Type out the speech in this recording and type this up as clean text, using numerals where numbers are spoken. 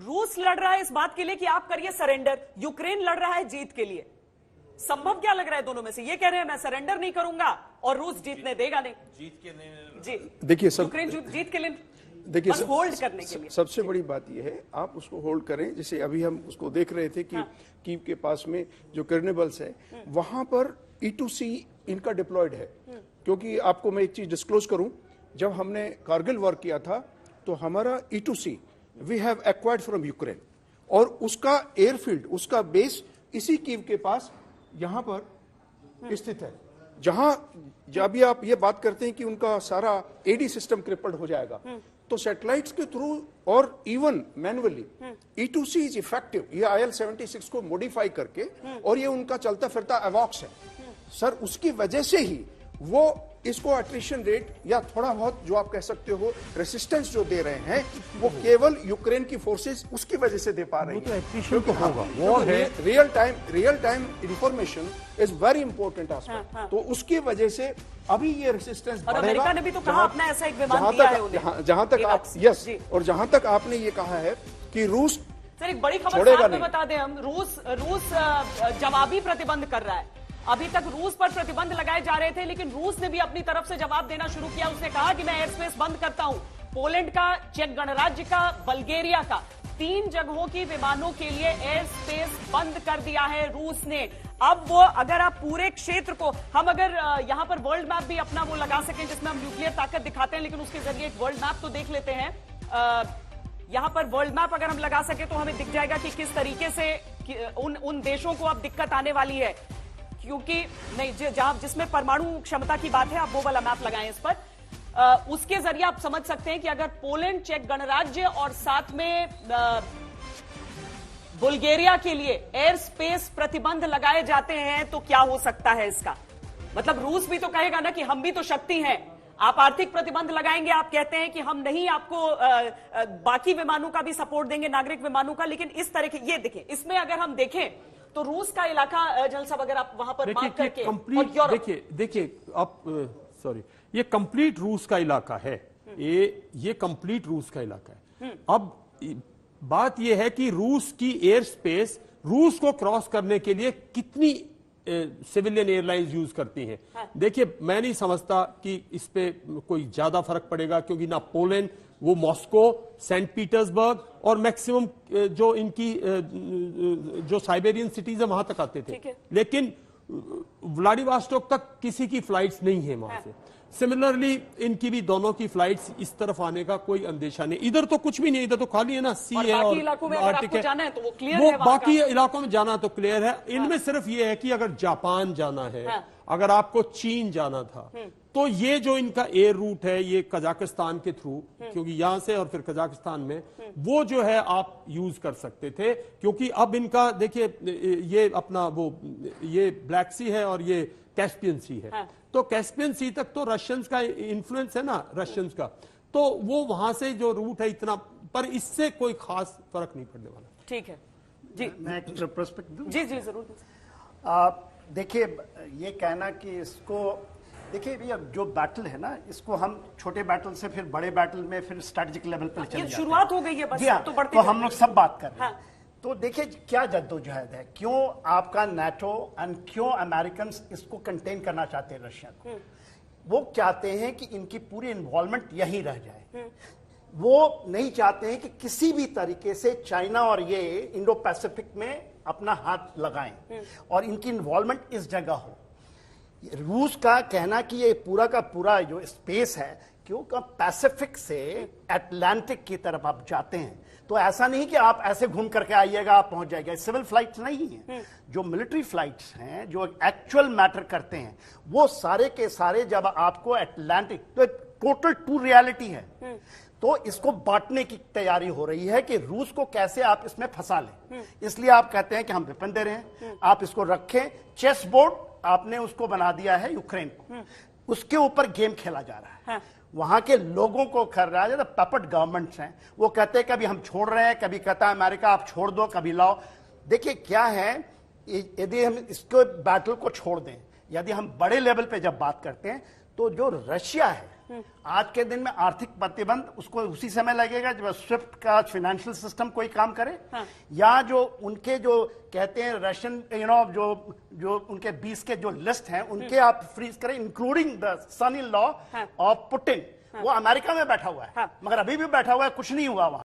रूस लड़ रहा है इस बात के लिए कि आप करिए सरेंडर, यूक्रेन लड़ रहा है जीत के लिए। संभव क्या लग रहा है दोनों में से? ये कह रहे हैं मैं सरेंडर नहीं करूंगा और रूस जीतने देगा नहीं। जीत के नहीं जी देखिए यूक्रेन जीत के लिए देखिए होल्ड करने के लिए सबसे बड़ी बात यह है आप उसको होल्ड करें। जैसे अभी हम उसको देख रहे थे कि कीव के पास में जो कर्नेबल्स है वहां पर E2C इनका डिप्लॉयड है। क्योंकि आपको मैं एक चीज डिस्क्लोज करूं, जब हमने कारगिल वॉर किया था तो हमारा E2C we have acquired from Ukraine और उसका एयरफील्ड, उसका बेस इसी कीव के पास यहां पर स्थित है। जहां जब आप ये बात करते हैं कि उनका सारा एडी सिस्टम क्रिपल्ड हो जाएगा, तो सैटेलाइट्स के थ्रू और even manually E2C is effective. ये IL-76 को मॉडिफाई करके और ये उनका चलता फिरता एवॉक्स है सर, उसकी वजह से ही वो इसको अट्रिशन रेट या थोड़ा बहुत जो आप कह सकते हो रेसिस्टेंस जो दे रहे हैं वो केवल यूक्रेन की फोर्सेस उसकी वजह से दे पा रही है। तो एट्रिशन तो होगा, वॉर है। Real time information is very important aspect. तो उसकी वजह से अभी ये रेसिस्टेंस और अमेरिका ने भी तो कहा अपना ऐसा एक विमान दिया है उन्हें। जहां तक आप यस और जहां तक आपने ये कहा है कि रूस सर एक बड़ी खबर साथ में बता दें हम, रूस जवाबी प्रतिबंध कर रहा है। अभी तक रूस पर प्रतिबंध लगाए जा रहे थे लेकिन रूस ने भी अपनी तरफ से जवाब देना शुरू किया। उसने कहा कि मैं एयर स्पेस बंद करता हूं। पोलैंड का, चेक गणराज्य का, बल्गेरिया का 3 जगहों की विमानों के लिए एयर स्पेस बंद कर दिया है रूस ने। अब वो अगर आप पूरे क्षेत्र को हम अगर यहां पर वर्ल्ड मैप भी अपना वो लगा सकें जिसमें हम न्यूक्लियर ताकत दिखाते हैं, लेकिन उसके जरिए एक वर्ल्ड मैप तो देख लेते हैं। यहां पर वर्ल्ड मैप अगर हम लगा सके तो हमें दिख जाएगा कि किस तरीके से उन देशों को अब दिक्कत आने वाली है। क्योंकि नहीं जहां जिसमें परमाणु क्षमता की बात है, आप वो वाला मैप लगाएं इस पर। उसके जरिए आप समझ सकते हैं कि अगर पोलैंड, चेक गणराज्य और साथ में बुल्गारिया के लिए एयर स्पेस प्रतिबंध लगाए जाते हैं तो क्या हो सकता है इसका मतलब? रूस भी तो कहेगा ना कि हम भी तो शक्ति हैं। आप आर्थिक प्रतिबंध लगाएंगे, आप कहते हैं कि हम नहीं आपको बाकी विमानों का भी सपोर्ट देंगे, नागरिक विमानों का। लेकिन इस तरह के ये देखें, इसमें अगर हम देखें तो रूस का इलाका जनरल साहब अगर आप वहां पर मार्क करके देखिए आप सॉरी, ये कंप्लीट रूस का इलाका है। ये कंप्लीट रूस का इलाका है। अब बात यह है कि रूस की एयर स्पेस रूस को क्रॉस करने के लिए कितनी सिविलियन एयरलाइंस यूज करती हैं। देखिए मैं नहीं समझता कि इस पे कोई ज्यादा फर्क पड़ेगा, क्योंकि ना पोलैंड, वो मॉस्को, सेंट पीटर्सबर्ग और मैक्सिमम जो इनकी जो साइबेरियन सिटीज है वहां तक आते थे, लेकिन व्लादिवोस्टोक तक किसी की फ्लाइट्स नहीं है वहां से। सिमिलरली इनकी भी दोनों की फ्लाइट्स इस तरफ आने का कोई अंदेशा नहीं। इधर तो कुछ भी नहीं, इधर तो खाली है ना, सी है और आर्टिक है। तो वो बाकी इलाकों में जाना तो क्लियर है। इनमें सिर्फ ये है कि अगर जापान जाना है, अगर आपको चीन जाना था, तो ये जो इनका एयर रूट है ये कजाकिस्तान के थ्रू, क्योंकि यहां से और फिर कजाकिस्तान में, वो जो है आप यूज कर सकते थे। क्योंकि अब इनका देखिए ये अपना वो ये ब्लैक सी है और ये कैस्पियन सी है। तो कैस्पियन सी तक तो रशियंस का इन्फ्लुएंस है ना, रशियंस का, तो वो वहां से जो रूट है इतना, पर इससे कोई खास फर्क नहीं पड़ने वाला। ठीक है जी, मैं एक रेट्रोस्पेक्ट दूं? जी जी जरूर। देखिए ये कहना कि इसको देखिए भैया जो बैटल है ना, इसको हम छोटे बैटल से फिर बड़े बैटल में फिर स्ट्रेटेजिक लेवल पर चले जाते हैं। शुरुआत हो गई है बस, तो हम लोग सब बात कर रहे हैं। तो देखिए क्या जद्दोजहद है, क्यों आपका नाटो एंड क्यों अमेरिकन इसको कंटेन करना चाहते हैं रशिया को। वो चाहते हैं कि इनकी पूरी इन्वॉल्वमेंट यहीं रह जाए। वो नहीं चाहते हैं कि किसी भी तरीके से चाइना और ये इंडो पैसिफिक में अपना हाथ लगाएं और इनकी इन्वॉल्वमेंट इस जगह हो। रूस का कहना कि ये पूरा का पूरा जो स्पेस है, क्योंकि पैसिफिक से अटलांटिक की तरफ आप जाते हैं, तो ऐसा नहीं कि आप ऐसे घूम करके आइएगा आप पहुंच जाएगा। सिविल फ्लाइट्स नहीं है, जो मिलिट्री फ्लाइट्स हैं जो एक्चुअल मैटर करते हैं, वो सारे के सारे जब आपको अटलांटिक, तो टोटल टू रियलिटी है। तो इसको बांटने की तैयारी हो रही है कि रूस को कैसे आप इसमें फंसा लें। इसलिए आप कहते हैं कि हम वेपन दे रहे हैं, आप इसको रखें। चेस बोर्ड आपने उसको बना दिया है यूक्रेन को, उसके ऊपर गेम खेला जा रहा है। वहां के लोगों को कर रहा है, पपट गवर्नमेंट्स हैं, वो कहते हैं कभी हम छोड़ रहे हैं, कभी कहता है अमेरिका आप छोड़ दो, कभी लाओ। देखिए क्या है, यदि हम इसको बैटल को छोड़ दें, यदि हम बड़े लेवल पे जब बात करते हैं, तो जो रशिया है आज के दिन में आर्थिक प्रतिबंध उसको उसी समय लगेगा जब स्विफ्ट का फाइनेंशियल सिस्टम कोई काम करे, या जो उनके जो कहते हैं रशियन जो उनके 20 के जो लिस्ट हैं उनके आप फ्रीज करें, including the son in law of Putin. वो अमेरिका में बैठा हुआ है, मगर अभी भी बैठा हुआ है, कुछ नहीं हुआ वहां।